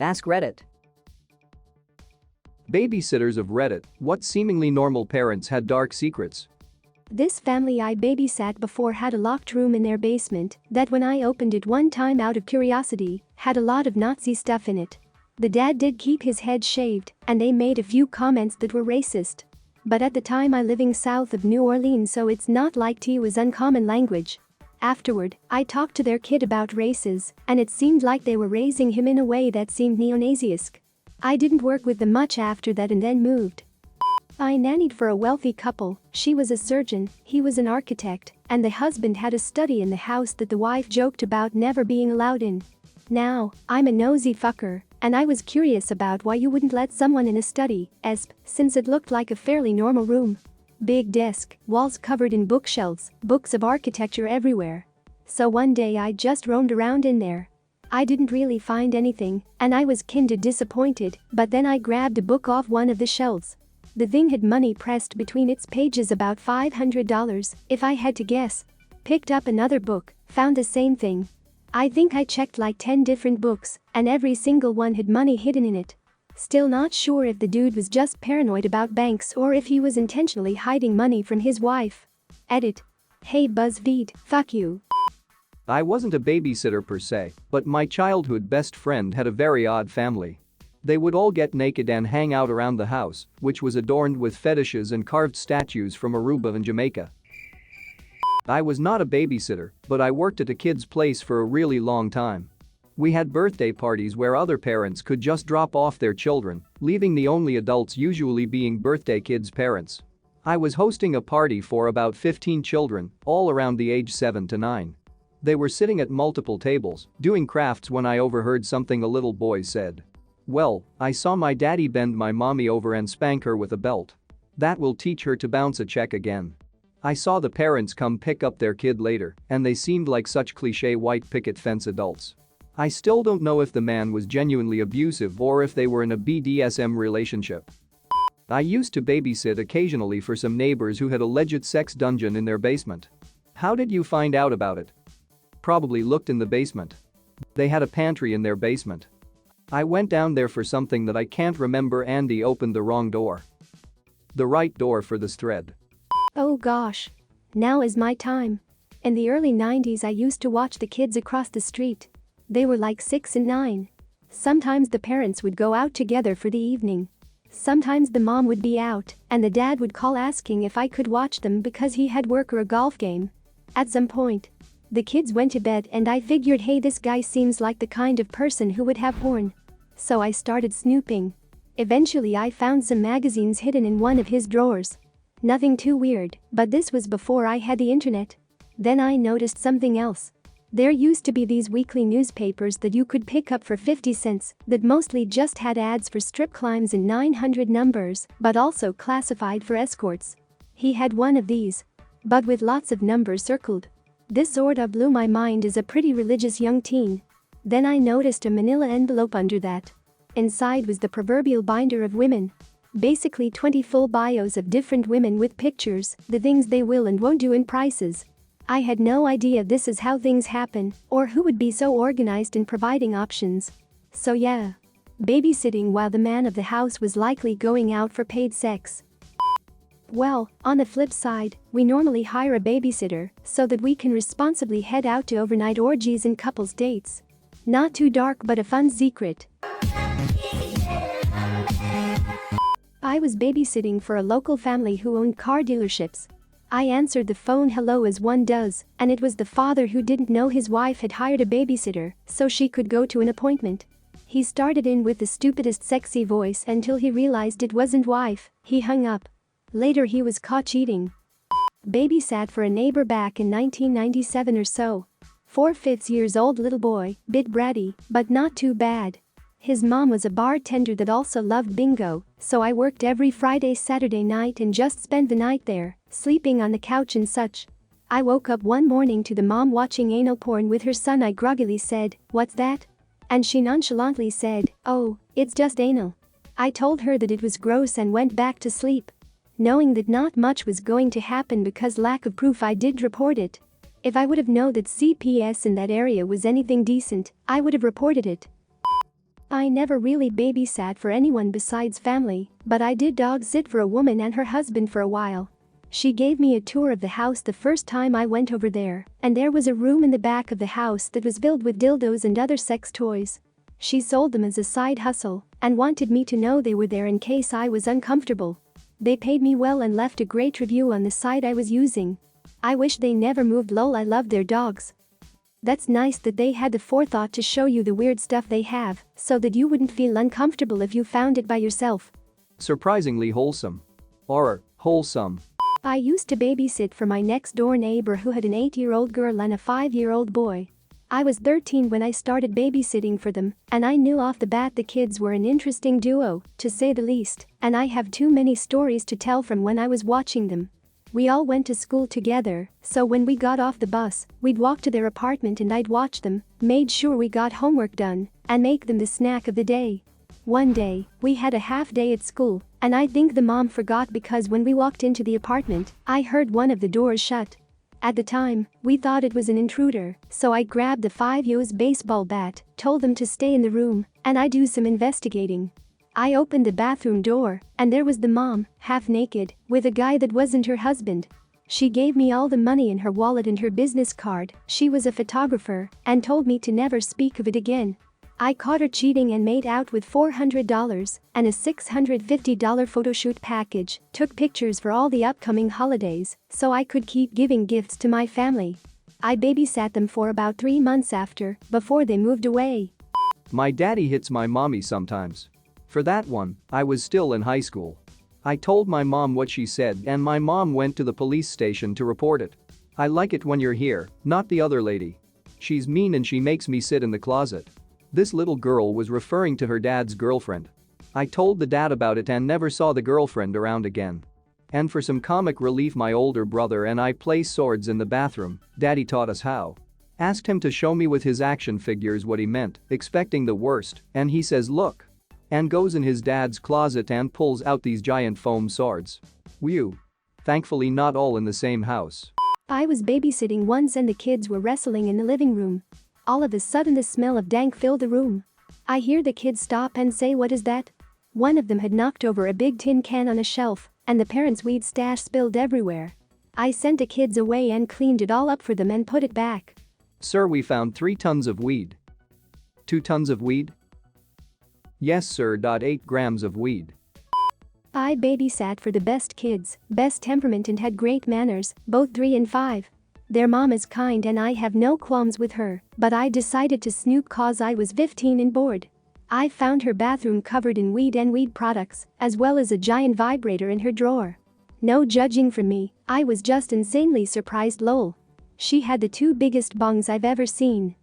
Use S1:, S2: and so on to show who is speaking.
S1: Ask Reddit.
S2: Babysitters of Reddit, what seemingly normal parents had dark secrets?
S3: This family I babysat before had a locked room in their basement that when I opened it one time out of curiosity, had a lot of Nazi stuff in it. The dad did keep his head shaved, and they made a few comments that were racist. But at the time I living south of New Orleans, so it's not like tea was uncommon language. Afterward, I talked to their kid about races, and it seemed like they were raising him in a way that seemed neo-Nazi-esque. I didn't work with them much after that and then moved. I nannied for a wealthy couple. She was a surgeon, he was an architect, and the husband had a study in the house that the wife joked about never being allowed in. Now, I'm a nosy fucker, and I was curious about why you wouldn't let someone in a study, since it looked like a fairly normal room. Big desk, walls covered in bookshelves, books of architecture everywhere. So one day I just roamed around in there. I didn't really find anything, and I was kinda disappointed, but then I grabbed a book off one of the shelves. The thing had money pressed between its pages, about $500, if I had to guess. Picked up another book, found the same thing. I think I checked like 10 different books, and every single one had money hidden in it. Still not sure if the dude was just paranoid about banks or if he was intentionally hiding money from his wife. Edit. Hey BuzzFeed, fuck you.
S2: I wasn't a babysitter per se, but my childhood best friend had a very odd family. They would all get naked and hang out around the house, which was adorned with fetishes and carved statues from Aruba and Jamaica. I was not a babysitter, but I worked at a kid's place for a really long time. We had birthday parties where other parents could just drop off their children, leaving the only adults usually being birthday kids' parents. I was hosting a party for about 15 children, all around the age 7 to 9. They were sitting at multiple tables, doing crafts when I overheard something a little boy said. Well, I saw my daddy bend my mommy over and spank her with a belt. That will teach her to bounce a check again. I saw the parents come pick up their kid later, and they seemed like such cliché white picket fence adults. I still don't know if the man was genuinely abusive or if they were in a BDSM relationship. I used to babysit occasionally for some neighbors who had a legit sex dungeon in their basement. How did you find out about it? Probably looked in the basement. They had a pantry in their basement. I went down there for something that I can't remember. Andy opened the wrong door. The right door for this thread.
S3: Oh gosh. Now is my time. In the early 90s I used to watch the kids across the street. They were like 6 and 9. Sometimes the parents would go out together for the evening. Sometimes the mom would be out, and the dad would call asking if I could watch them because he had work or a golf game. At some point, the kids went to bed and I figured, hey, this guy seems like the kind of person who would have porn. So I started snooping. Eventually I found some magazines hidden in one of his drawers. Nothing too weird, but this was before I had the internet. Then I noticed something else. There used to be these weekly newspapers that you could pick up for 50 cents that mostly just had ads for strip climbs in 900 numbers, but also classified for escorts. He had one of these, but with lots of numbers circled. This sorta blew my mind as a pretty religious young teen. Then I noticed a manila envelope under that. Inside was the proverbial binder of women. Basically 20 full bios of different women with pictures, the things they will and won't do, and prices. I had no idea this is how things happen, or who would be so organized in providing options. So yeah. Babysitting while the man of the house was likely going out for paid sex. Well, on the flip side, we normally hire a babysitter so that we can responsibly head out to overnight orgies and couples dates. Not too dark but a fun secret. I was babysitting for a local family who owned car dealerships. I answered the phone hello as one does, and it was the father who didn't know his wife had hired a babysitter so she could go to an appointment. He started in with the stupidest sexy voice until he realized it wasn't wife. He hung up. Later he was caught cheating. Babysat for a neighbor back in 1997 or so. 4/5 years old little boy, bit bratty, but not too bad. His mom was a bartender that also loved bingo, so I worked every Friday, Saturday night and just spent the night there, sleeping on the couch and such. I woke up one morning to the mom watching anal porn with her son. I groggily said, "What's that?" And she nonchalantly said, "Oh, it's just anal." I told her that it was gross and went back to sleep. Knowing that not much was going to happen because lack of proof, I did report it. If I would have known that CPS in that area was anything decent, I would have reported it. I never really babysat for anyone besides family, but I did dog sit for a woman and her husband for a while. She gave me a tour of the house the first time I went over there, and there was a room in the back of the house that was filled with dildos and other sex toys. She sold them as a side hustle and wanted me to know they were there in case I was uncomfortable. They paid me well and left a great review on the site I was using. I wish they never moved. Lol, I love their dogs. That's nice that they had the forethought to show you the weird stuff they have, so that you wouldn't feel uncomfortable if you found it by yourself.
S2: Surprisingly wholesome. Or wholesome.
S3: I used to babysit for my next-door neighbor who had an 8-year-old girl and a 5-year-old boy. I was 13 when I started babysitting for them, and I knew off the bat the kids were an interesting duo, to say the least, and I have too many stories to tell from when I was watching them. We all went to school together, so when we got off the bus, we'd walk to their apartment and I'd watch them, made sure we got homework done, and make them the snack of the day. One day, we had a half day at school, and I think the mom forgot because when we walked into the apartment, I heard one of the doors shut. At the time, we thought it was an intruder, so I grabbed the 5-Yo's baseball bat, told them to stay in the room, and I'd do some investigating. I opened the bathroom door, and there was the mom, half naked, with a guy that wasn't her husband. She gave me all the money in her wallet and her business card, she was a photographer, and told me to never speak of it again. I caught her cheating and made out with $400 and a $650 photo shoot package, took pictures for all the upcoming holidays, so I could keep giving gifts to my family. I babysat them for about 3 months before they moved away.
S2: My daddy hits my mommy sometimes. For that one, I was still in high school. I told my mom what she said and my mom went to the police station to report it. I like it when you're here, not the other lady. She's mean and she makes me sit in the closet. This little girl was referring to her dad's girlfriend. I told the dad about it and never saw the girlfriend around again. And for some comic relief, my older brother and I play swords in the bathroom. Daddy taught us how. Asked him to show me with his action figures what he meant, expecting the worst, and he says look. And goes in his dad's closet and pulls out these giant foam swords. Whew. Thankfully not all in the same house.
S3: I was babysitting once and the kids were wrestling in the living room. All of a sudden the smell of dank filled the room. I hear the kids stop and say, "What is that?" One of them had knocked over a big tin can on a shelf, and the parents' weed stash spilled everywhere. I sent the kids away and cleaned it all up for them and put it back.
S2: Sir, we found 3 tons of weed. 2 tons of weed? Yes sir. 8 grams of weed.
S3: I babysat for the best kids, best temperament and had great manners, both 3 and 5. Their mom is kind and I have no qualms with her, but I decided to snoop cause I was 15 and bored. I found her bathroom covered in weed and weed products, as well as a giant vibrator in her drawer. No judging from me, I was just insanely surprised. Lol. She had the 2 biggest bongs I've ever seen.